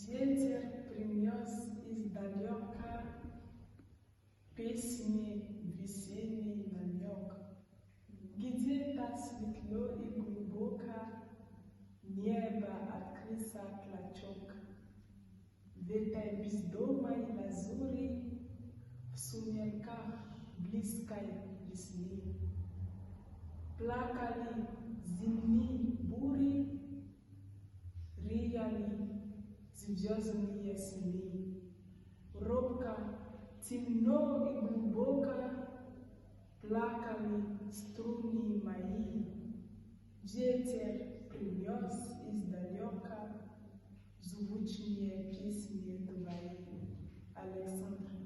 Ветер принес издалека песни весенний намек. Где-то светло и глубоко небо открылся клочок. В этой бездомной лазури, в сумерках близкой весны, плакали зимние бури, рыяли звездные сны. Робко, темно и глубоко плакали струны мои. Ветер принес издалека звучные песни твои. Александр.